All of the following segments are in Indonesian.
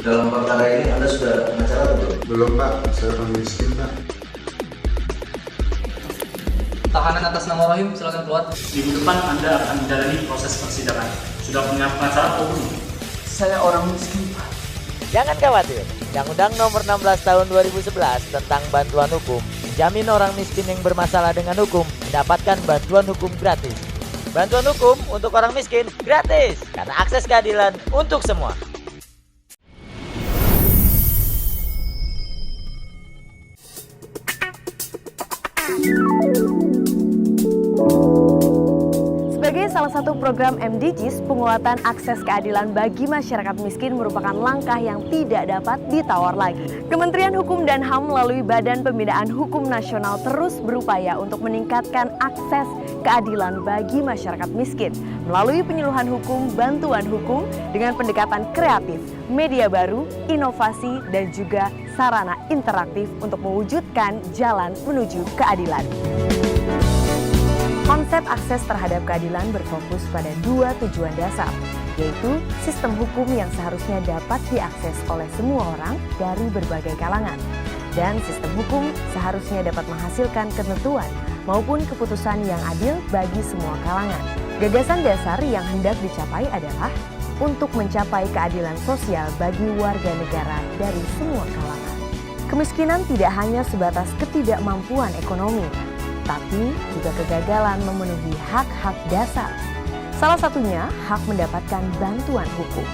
Dalam perkara ini Anda sudah pengacara atau belum? Belum Pak, saya orang miskin Pak. Tahanan atas nama Rohim, silakan keluar. Minggu depan Anda akan menjalani proses persidangan. Sudah punya pengacara atau belum? Saya orang miskin, Pak. Jangan khawatir, Undang-Undang Nomor 16 Tahun 2011 tentang bantuan hukum menjamin orang miskin yang bermasalah dengan hukum mendapatkan bantuan hukum gratis. Bantuan hukum untuk orang miskin gratis karena akses keadilan untuk semua. Sebagai salah satu program MDGs, penguatan akses keadilan bagi masyarakat miskin merupakan langkah yang tidak dapat ditawar lagi. Kementerian Hukum dan HAM melalui Badan Pembinaan Hukum Nasional terus berupaya untuk meningkatkan akses keadilan bagi masyarakat miskin melalui penyuluhan hukum, bantuan hukum dengan pendekatan kreatif, media baru, inovasi, dan juga sarana interaktif untuk mewujudkan jalan menuju keadilan. Konsep akses terhadap keadilan berfokus pada dua tujuan dasar, yaitu sistem hukum yang seharusnya dapat diakses oleh semua orang dari berbagai kalangan, dan sistem hukum seharusnya dapat menghasilkan ketentuan maupun keputusan yang adil bagi semua kalangan. Gagasan dasar yang hendak dicapai adalah untuk mencapai keadilan sosial bagi warga negara dari semua kalangan. Kemiskinan tidak hanya sebatas ketidakmampuan ekonomi, tapi juga kegagalan memenuhi hak-hak dasar. Salah satunya hak mendapatkan bantuan hukum.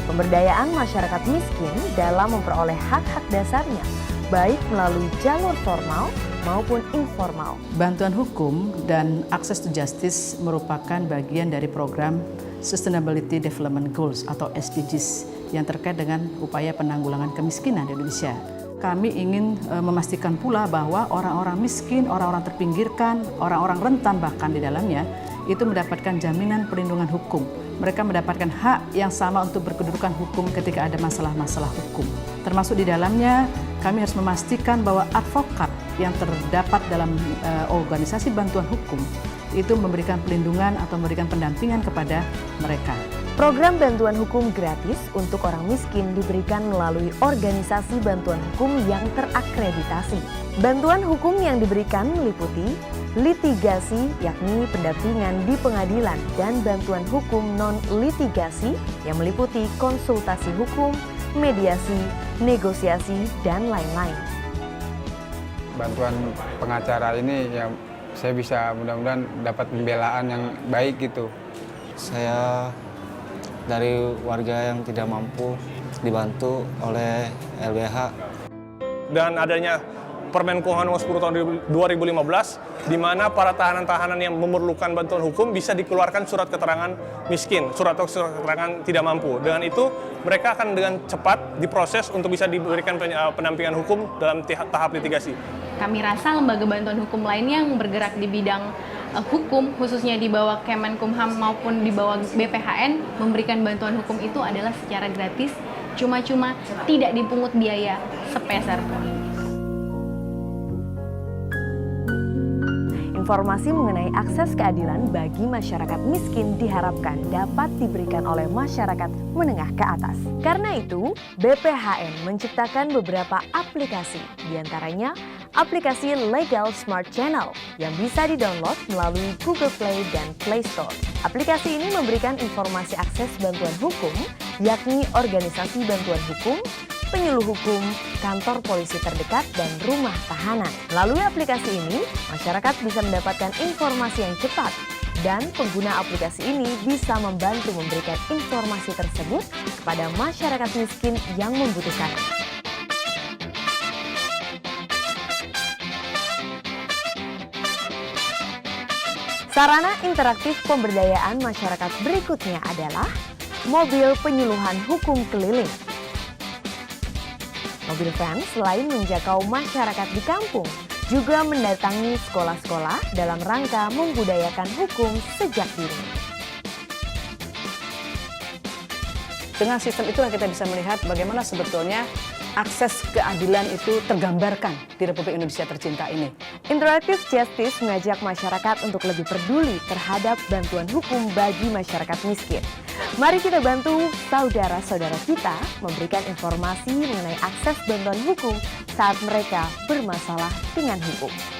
Pemberdayaan masyarakat miskin dalam memperoleh hak-hak dasarnya, baik melalui jalur formal maupun informal. Bantuan hukum dan access to justice merupakan bagian dari program Sustainability Development Goals atau SDGs yang terkait dengan upaya penanggulangan kemiskinan di Indonesia. Kami ingin memastikan pula bahwa orang-orang miskin, orang-orang terpinggirkan, orang-orang rentan bahkan di dalamnya itu mendapatkan jaminan perlindungan hukum. Mereka mendapatkan hak yang sama untuk berkedudukan hukum ketika ada masalah-masalah hukum. Termasuk di dalamnya kami harus memastikan bahwa advokat yang terdapat dalam organisasi bantuan hukum itu memberikan perlindungan atau memberikan pendampingan kepada mereka. Program bantuan hukum gratis untuk orang miskin diberikan melalui organisasi bantuan hukum yang terakreditasi. Bantuan hukum yang diberikan meliputi litigasi, yakni pendampingan di pengadilan, dan bantuan hukum non-litigasi yang meliputi konsultasi hukum, mediasi, negosiasi, dan lain-lain. Bantuan pengacara ini ya saya bisa mudah-mudahan dapat pembelaan yang baik gitu. Saya dari warga yang tidak mampu dibantu oleh LBH. Dan adanya Permenkumham nomor 10 tahun 2015, di mana para tahanan-tahanan yang memerlukan bantuan hukum bisa dikeluarkan surat keterangan miskin, surat keterangan tidak mampu. Dengan itu, mereka akan dengan cepat diproses untuk bisa diberikan pendampingan hukum dalam tahap litigasi. Kami rasa lembaga bantuan hukum lainnya yang bergerak di bidang hukum, khususnya di bawah Kemenkumham maupun di bawah BPHN, memberikan bantuan hukum itu adalah secara gratis, cuma-cuma, tidak dipungut biaya sepeser pun. Informasi mengenai akses keadilan bagi masyarakat miskin diharapkan dapat diberikan oleh masyarakat menengah ke atas. Karena itu, BPHN menciptakan beberapa aplikasi, diantaranya aplikasi Legal Smart Channel yang bisa didownload melalui Google Play dan Play Store. Aplikasi ini memberikan informasi akses bantuan hukum, yakni organisasi bantuan hukum, penyuluh hukum, kantor polisi terdekat, dan rumah tahanan. Melalui aplikasi ini, masyarakat bisa mendapatkan informasi yang cepat, dan pengguna aplikasi ini bisa membantu memberikan informasi tersebut kepada masyarakat miskin yang membutuhkan. Sarana interaktif pemberdayaan masyarakat berikutnya adalah mobil penyuluhan hukum keliling. Mobil van selain menjangkau masyarakat di kampung, juga mendatangi sekolah-sekolah dalam rangka membudayakan hukum sejak dini. Dengan sistem itulah kita bisa melihat bagaimana sebetulnya akses keadilan itu tergambarkan di Republik Indonesia tercinta ini. Interactive Justice mengajak masyarakat untuk lebih peduli terhadap bantuan hukum bagi masyarakat miskin. Mari kita bantu saudara-saudara kita memberikan informasi mengenai akses bantuan hukum saat mereka bermasalah dengan hukum.